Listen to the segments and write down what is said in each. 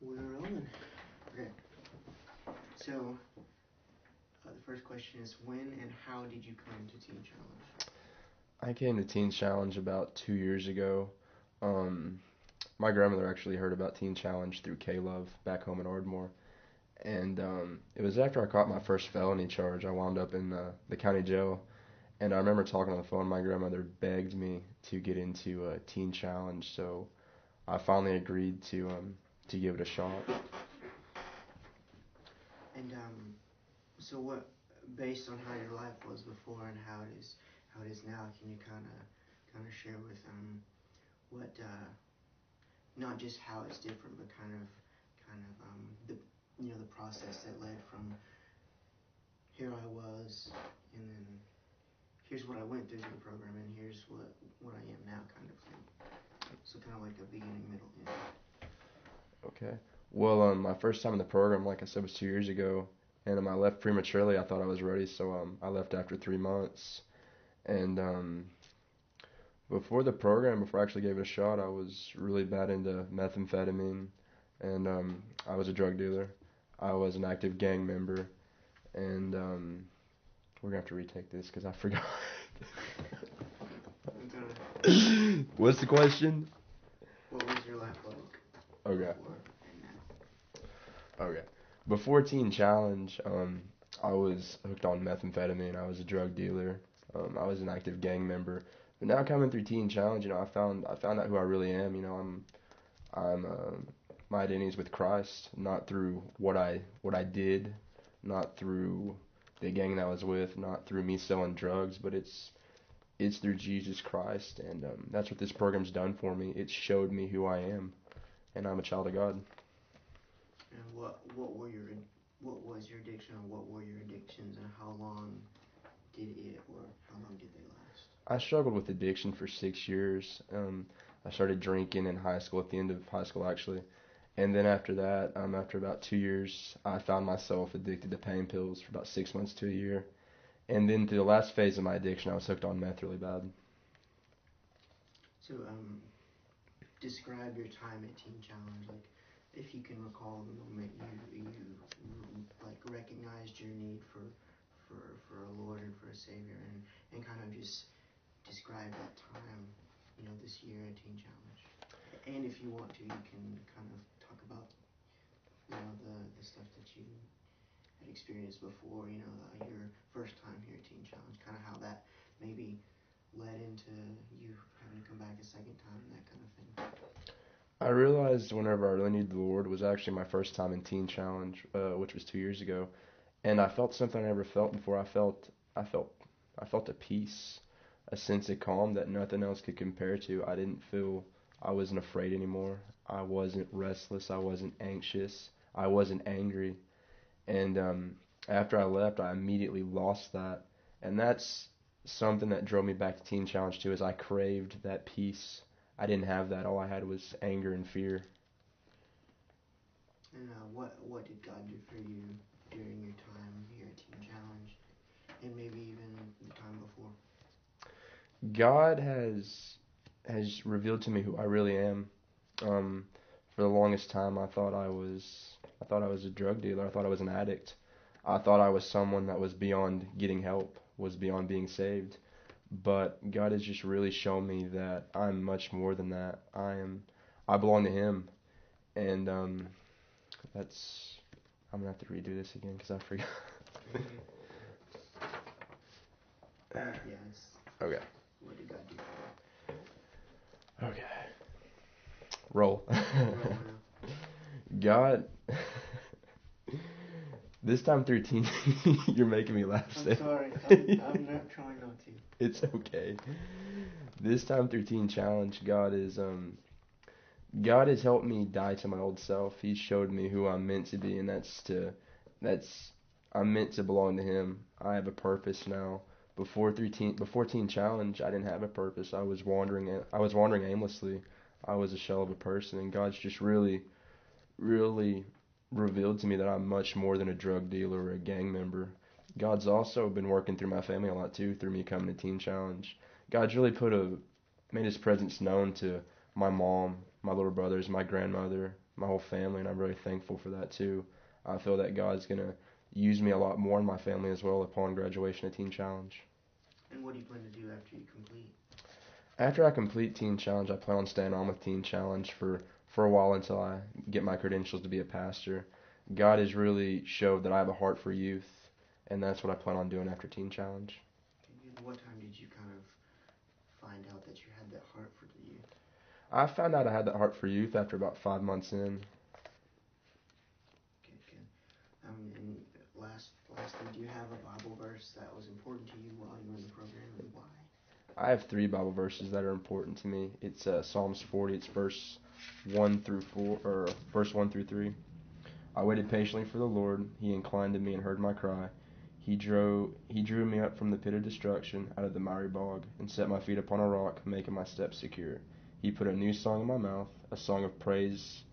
We're rolling. Okay. So, the first question is, when and how did you come to Teen Challenge? I came to Teen Challenge about 2 years ago. Um, my grandmother actually heard about Teen Challenge through K-Love back home in Ardmore. And it was after I caught my first felony charge. I wound up in the county jail. And I remember talking on the phone. My grandmother begged me to get into Teen Challenge. So I finally agreed to give it a shot. And so what, based on how your life was before and how it is now, can you kind of share with what not just how it's different, but kind of the the process that led from here I was, and then here's what I went through the program, and here's what I am now, kind of thing. So kind of like a beginning, middle, end. Okay. Well, my first time in the program, like I said, was 2 years ago. And I left prematurely. I thought I was ready, so I left after 3 months. And before I actually gave it a shot, I was really bad into methamphetamine, and I was a drug dealer. I was an active gang member, and we're gonna have to retake this because I forgot. What's the question? What was your life like? Okay. Before and now? Okay. Before Teen Challenge, I was hooked on methamphetamine. I was a drug dealer. I was an active gang member. But now coming through Teen Challenge, I found out who I really am. I'm my identity is with Christ, not through what I did, not through the gang that I was with, not through me selling drugs, but it's through Jesus Christ, and that's what this program's done for me. It showed me who I am, and I'm a child of God. And what was your addiction, or what were your addictions, and how long did they last? I struggled with addiction for 6 years. I started drinking in high school, at the end of high school actually. And then after that, after about 2 years, I found myself addicted to pain pills for about 6 months to a year. And then through the last phase of my addiction, I was hooked on meth really bad. So describe your time at Teen Challenge, like if you can recall the moment you like recognized your need for a Lord and for a Savior, and kind of just describe that time, this year at Teen Challenge. And if you want to, you can kind of talk about the stuff that you had experienced before, your first time here at Teen Challenge, kind of how that maybe led into you having to come back a second time, that kind of thing. I realized whenever I really needed the Lord was actually my first time in Teen Challenge, which was 2 years ago, and I felt something I never felt before. I felt a peace, a sense of calm that nothing else could compare to. I wasn't afraid anymore. I wasn't restless. I wasn't anxious. I wasn't angry. And after I left, I immediately lost that. And that's something that drove me back to Teen Challenge too, is I craved that peace. I didn't have that. All I had was anger and fear. And what did God do for you during your time here at Teen Challenge, and maybe even the time before? God has revealed to me who I really am. Um, for the longest time, I thought I was a drug dealer. I thought I was an addict. I thought I was someone that was beyond getting help, was beyond being saved. But God has just really shown me that I'm much more than that. I belong to Him, and that's. I'm gonna have to redo this again because I forgot. Yes. Okay. What did God do for you? Okay. Roll. Roll now. God. This time through teen, you're making me laugh. I'm sorry. I'm not trying not to. It's okay. This time through Teen Challenge, God has helped me die to my old self. He showed me who I'm meant to be, and that's I'm meant to belong to Him. I have a purpose now. Before Teen Challenge, I didn't have a purpose. I was wandering aimlessly. I was a shell of a person, and God's just really revealed to me that I'm much more than a drug dealer or a gang member. God's also been working through my family a lot too, through me coming to Teen Challenge. God's really made His presence known to my mom, my little brothers, my grandmother, my whole family, and I'm really thankful for that too. I feel that God's gonna use me a lot more in my family as well upon graduation of Teen Challenge. And what do you plan to do after you complete? After I complete Teen Challenge, I plan on staying on with Teen Challenge for a while until I get my credentials to be a pastor. God has really showed that I have a heart for youth, and that's what I plan on doing after Teen Challenge. What time did you kind of find out that you had that heart for the youth? I found out I had that heart for youth after about 5 months in. Okay, good. And lastly, do you have a Bible verse that was important to you while you were in the program, and why? I have 3 Bible verses that are important to me. It's Psalms 40. It's verse 1 through 4, or verse 1 through 3. I waited patiently for the Lord. He inclined to me and heard my cry. He drew me up from the pit of destruction, out of the miry bog, and set my feet upon a rock, making my steps secure. He put a new song in my mouth, a song of praise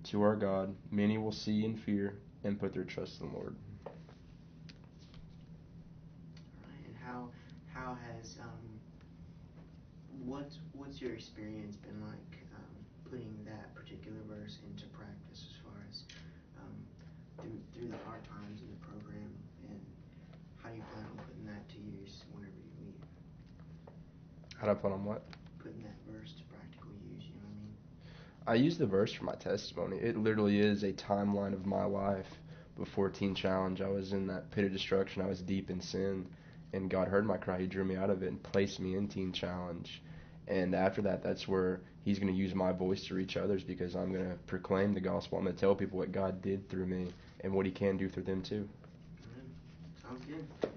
to our God. Many will see and fear and put their trust in the Lord. All right, and how has what's your experience been like putting that particular verse into practice as far as through the hard times in the program, and how do you plan on putting that to use whenever you leave? How do I plan on what? Putting that verse to practical use, you know what I mean? I use the verse for my testimony. It literally is a timeline of my life. Before Teen Challenge, I was in that pit of destruction. I was deep in sin, and God heard my cry. He drew me out of it and placed me in Teen Challenge. And after that, that's where He's going to use my voice to reach others, because I'm going to proclaim the gospel. I'm going to tell people what God did through me and what He can do through them too. All right. Sounds good.